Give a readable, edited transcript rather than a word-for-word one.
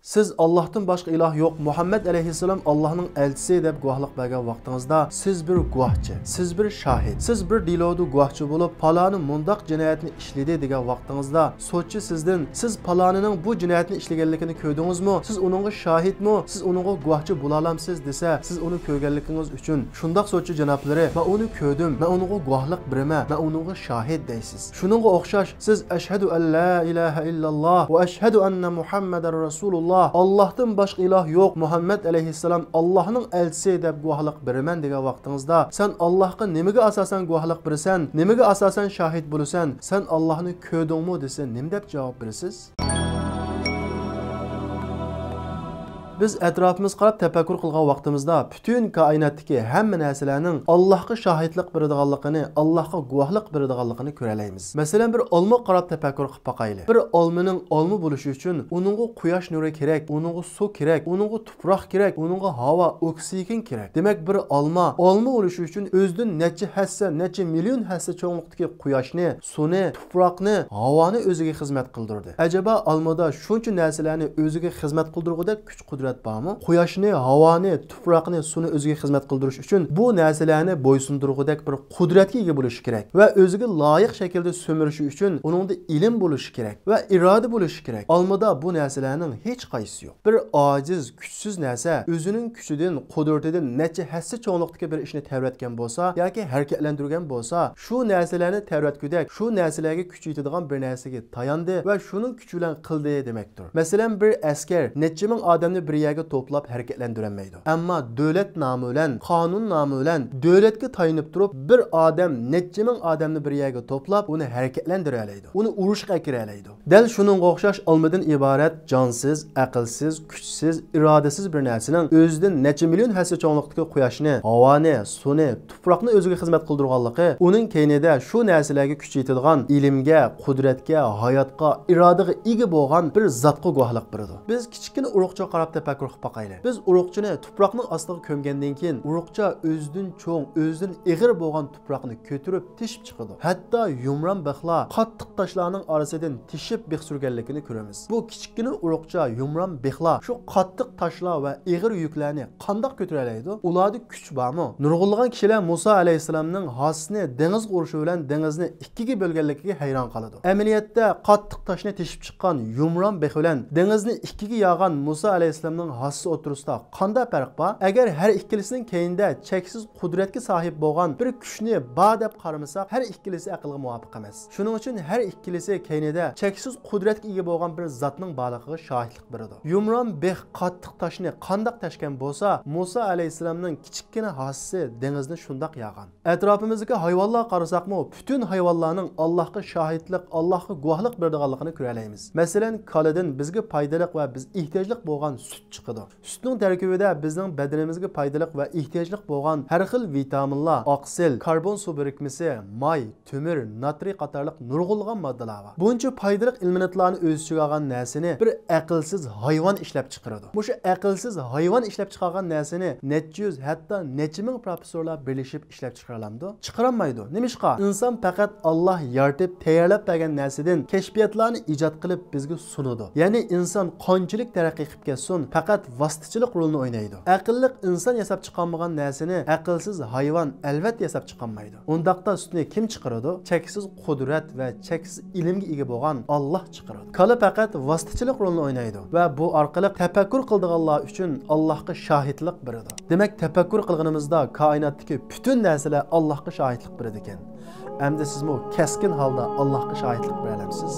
Siz Allah'tan başka ilah yok, Muhammed aleyhisselam Allah'ın elçisi deb guahlık bergen vaqtыңızda siz bir guahçı, siz bir şahit, siz bir dilodu guahçı bulup palanın mundaq cinayetini işledi degan vaqtыңızda so'tchi sizden siz palanının bu cinayetini işlegenlikini köydünüzmü? Siz onunğa şahitmi? Siz onunğa guahçı bulalamsiz dese, siz onu köygenlikiniz üçün şundaq so'tchi janoblari, "Men onu köydüm, men onunğa guahlık birime, men onunğa şahit" deysiz. Şununğa o'xshash siz "Eşhedü en la ilahe illallah ve eşhedü enne Muhammeden Resulullah" Allah'tan başka ilah yok. Muhammed aleyhisselam Allah'ın elçisi deb guahlık birimen degan vaqtыңızda sen Allah'a nimege asasen guahlık birisen, nimege asasen şahit bulusan, sen Allah'ını köydünmü dese nim deb cevap birisiz? Biz etrafımız qarab tefekkür qilgan vaqtimizda bütün kainatdagi hamma narsalarning Allohga shahidlik beradiganligini, Allohga guvohlik beradiganligini ko'ralaymiz. Masalan, bir olma qarab tefekkür qilib baqaylik. Bir olmaning olma bo'lishi uchun uningga quyosh nuri kerak, uningga suv kerak, uningga tuproq kerak, uningga havo, oksigen kerak. Demak, bir olma bo'lishi uchun o'zidan necha hassa, necha million hassa cho'ngliqdagi quyoshni, suvni, tuproqni, havoni o'ziga xizmat qildirdi. Acaba olmada shuncha narsalarni o'ziga xizmat qildirgudek kuch-qudrat bormi? Quyoshni, havoni, tuproqni, suvni o'ziga xizmat qildirish uchun bu narsalarni bo'ysundirgudek bir qudratga ega bo'lishi kerak va o'ziga loyiq shaklda so'mirishi uchun uningda ilm bo'lishi kerak va iroda bo'lishi kerak. Olmada bu narsalarning hech qaysi yo'q. Bir ojiz, kuchsiz narsa o'zining kuchidan, qudratidan necha hassa cho'ngliqdagi bir ishni tavratgan bo'lsa yoki harakatlantirgan bo'lsa, shu narsalarni tavratgudek, shu narsalarga kuch yetadigan bir narsaga tayandi va shuning kuchi bilan qildi demakdir. Masalan, bir askar necha ming odamni bir yerga to'plab harakatlantirolmaydi. Ammo davlat nomi bilan, qonun nomi bilan davlatga tayinib turib bir odam necha ming odamni bir yerga to'plab uni harakatlantira oladi. Uni urushga kira oladi. Dal shuningga o'xshash olmadan iborat jonsiz, aqlsiz, kuchsiz, irodasiz bir narsaning o'zidan necha million hassa cho'ngliqdagi quyoshni, havoni, suvni, tuproqni o'ziga xizmat qildirganligi uning keynida shu narsalarga kuch yetadigan ilmga, qudratga, hayotga, irodaga ega bo'lgan bir zotga guvohlik beradi. Biz kichkina urug'cha qarab tefekkür qilib baqaylik. Biz uruqchini tuproqning ostiga ko'mgandan keyin uruqcha o'zidan cho'ng, o'zidan ig'ir bo'lgan tuproqni ko'tarib tishib chiqadi. Hatto yumron bexla qattiq toshlarning orasidan tishib bex surganligini ko'ramiz. Bu kichkina uruqcha yumron bexla shu qattiq toshlar va ig'ir yuklarni qandoq ko'tara oladi? Ularda kuch bormi? Nurg'ulg'an kishilar Musa alayhisolamning hosini dengiz urushi bilan dengizni ikkiga bo'lganligiga hayron qoladi. Amaliyotda qattiq toshni tishib chiqqan yumron bex bilan dengizni ikkiga yog'an Musa alayhisolamning hossi o'tirisida qanday farq bor? Agar har ikkilisining keyinda cheksiz qudratga sahib bo'lgan bir kuchni bor deb qaramasak, har ikkilisi aqlga muvofiq emas. Shuning uchun har ikkilisi keyinida cheksiz qudratga ega bo'lgan bir zotning borligiga shohidlik beradi. Yumron bex qattiq toshni qandoq tashgan bo'lsa, Musa alayhisolamning kichkina hossi dengizni shundoq yog'an. Atrofimizdagi hayvonlarga qarasaqmi, butun hayvonlarning Allohga shohidlik, Allohga guvohlik beradiganligini ko'ralaymiz. Masalan, kaladan bizga foydali va biz ehtiyojli bo'lgan süt chiqadi. Sütning tarkibida bizning badanimizga foydali va ehtiyojli bo'lgan har xil vitaminlar, oqsil, karbon suv birikmasi, may, temir, natriy qatorliq nurg'ulg'an moddalar bor. Buncha foydali elementlarni o'z ichiga olgan narsani bir aqlsiz hayvon ishlab chiqaradi. Bu aqlsiz hayvon ishlab chiqargan narsani necha yuz, hatto necha ming professorlar birlashib ishlab chiqara oladi? Chiqarolmaydi. Nimishqa? Inson faqat Alloh yaratib, tayyorlab bergan narsadan kashfiyotlarni ijod qilib bizga sunadi. Ya'ni inson qanchalik taraqqiy qilib ketsin, faqat vositachilik rolini o'ynaydi. Aqlli inson yasab chiqarmagan narsani aqlsiz hayvon albatta yasab chiqarmaydi. Undaqda sutni kim chiqaradi? Cheksiz qudrat va cheksiz ilmga ega bo'lgan Alloh chiqaradi. Kala faqat vositachilik rolini o'ynaydi va bu orqali tafakkur qildiganlar uchun Allohga shohidlik beradi. Demak, tafakkur qilganimizda koinotdagi butun narsalar Allohga shohidlik beradi ekan. Endi sizmi keskin holda Allohga shohidlik bera olamsiz?